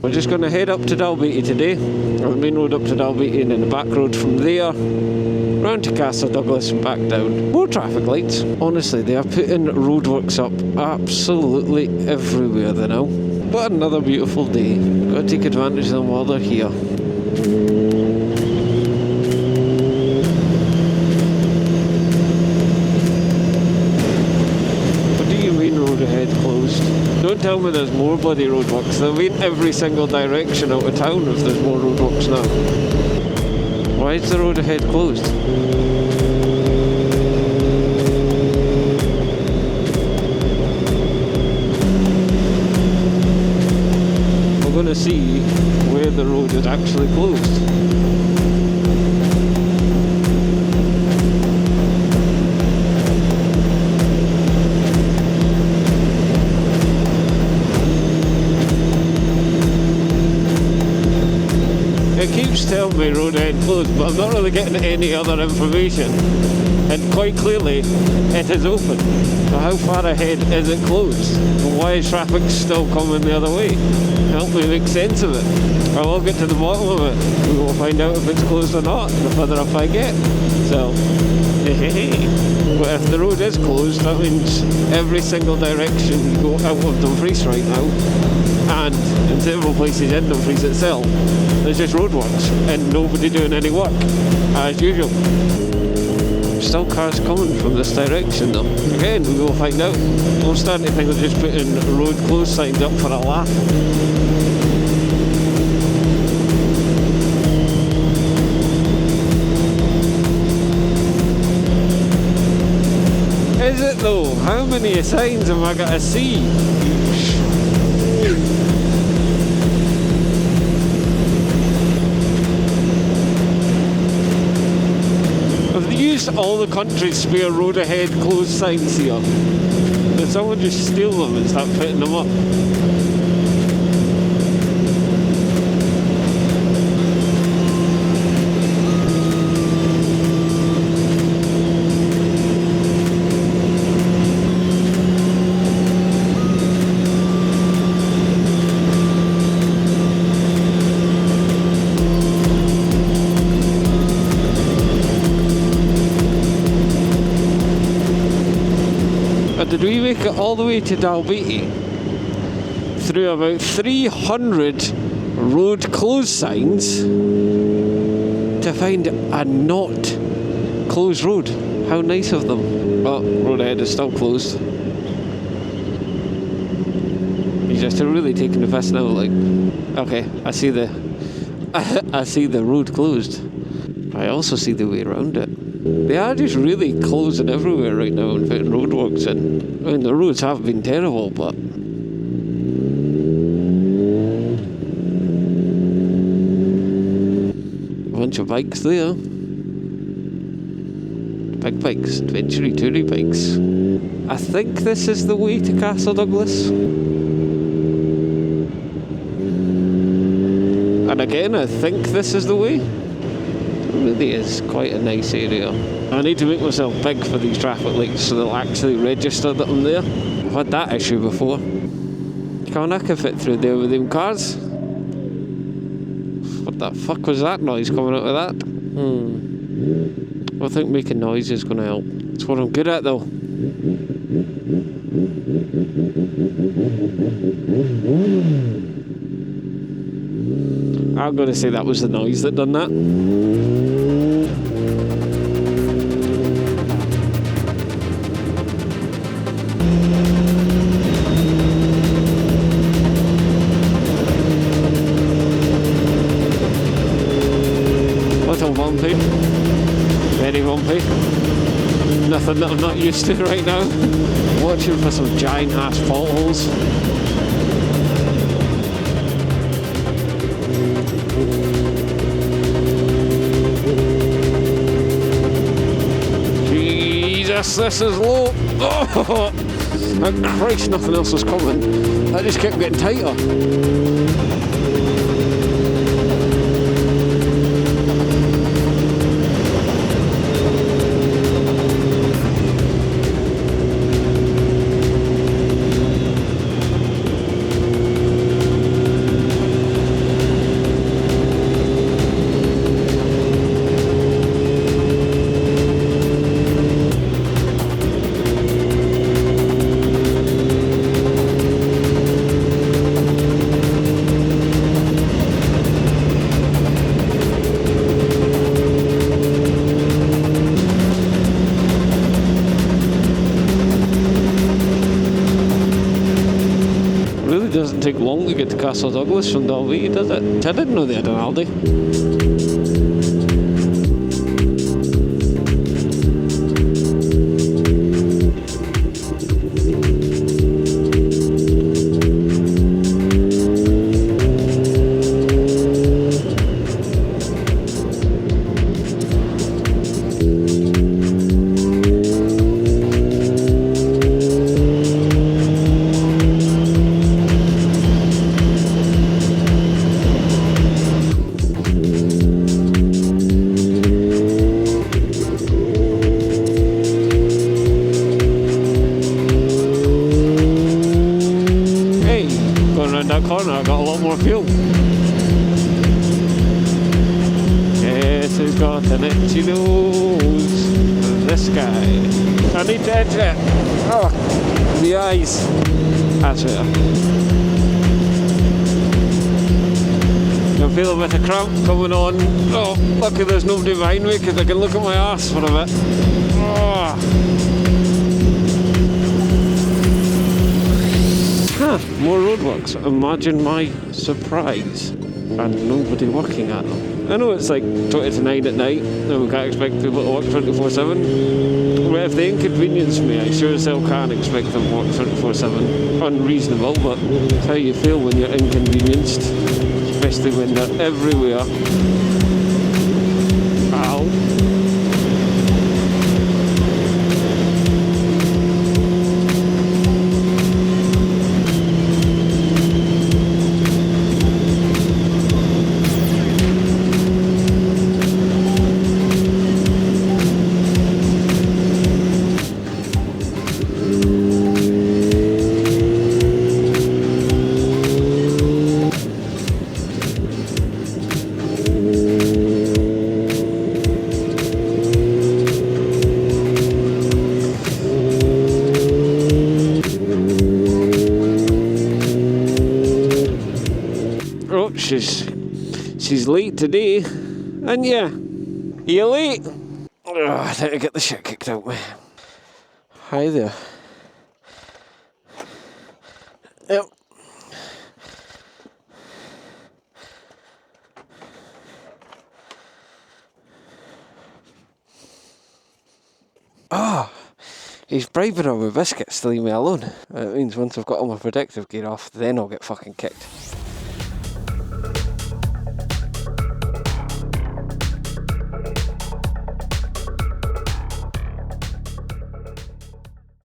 We're just going to head up to Dalbeattie today, on the main road up to Dalbeattie, and then the back road from there round to Castle Douglas and back down. More traffic lights. Honestly, they are putting roadworks up absolutely everywhere there now. But another beautiful day. Got to take advantage of them while they're here. What do you mean road ahead closed? Don't tell me there's more bloody roadworks. They'll be in every single direction out of town if there's more roadworks now. Why is the road ahead closed? We're going to see where the road is actually closed. It keeps telling me road ahead closed, but I'm not really getting any other information. And quite clearly, it is open. But how far ahead is it closed? And why is traffic still coming the other way? Help me make sense of it. I will get to the bottom of it. We will find out if it's closed or not, the further up I get. So, but if the road is closed, that means every single direction you go out of Dumfries right now, and in several places in Dumfries itself, there's just roadworks and nobody doing any work, as usual. Still cars coming from this direction though. Again, we will find out. I'm starting to think they're just putting road closed signs up for a laugh. Is it though? How many signs have I got to see? All the country's spare road ahead closed signs here. Did someone just steal them and start putting them up? Did we make it all the way to Dalbeattie through about 300 road closed signs to find a not closed road? How nice of them. Oh, road ahead is still closed. He's just really taking the piss now, like, okay, I see the I see the road closed. I also see the way around it. They are just really closing everywhere right now and putting roadworks in. I mean, the roads have been terrible, but... a bunch of bikes there. Big bikes, adventure-y, toury bikes. I think this is the way to Castle Douglas. And again, I think this is the way. It really is quite a nice area. I need to make myself big for these traffic lights so they'll actually register that I'm there. I've had that issue before. Can't I can fit through there with them cars? What the fuck was that noise coming out of that? I think making noise is going to help. It's what I'm good at though. I'm going to say that was the noise that done that. Little bumpy. Very bumpy. Nothing that I'm not used to right now. Watching for some giant ass potholes. This is low. Oh, Christ, nothing else was coming. I just kept getting tighter. It doesn't take long to get to Castle Douglas from Dalbeattie, does it? I didn't know they had an Aldi. That corner I got a lot more fuel. Yes, we've got an itchy nose. This guy. I need to edge it. Oh, the eyes. That's it. I feel a bit of cramp coming on. Oh, lucky there's nobody behind me because I can look at my arse for a bit. Oh. More roadworks. Imagine my surprise and nobody working at them. I know it's like 20 to 9 at night and we can't expect people to work 24/7. But if they inconvenience me, I sure as hell can't expect them to work 24/7. Unreasonable, but it's how you feel when you're inconvenienced, especially when they're everywhere. Ow. Oh, she's late today, and yeah, you're late. Oh, I need to get the shit kicked out of me. Hi there. Yep. Ah, he's bribing her with biscuits to leave me alone. It means once I've got all my protective gear off, then I'll get fucking kicked.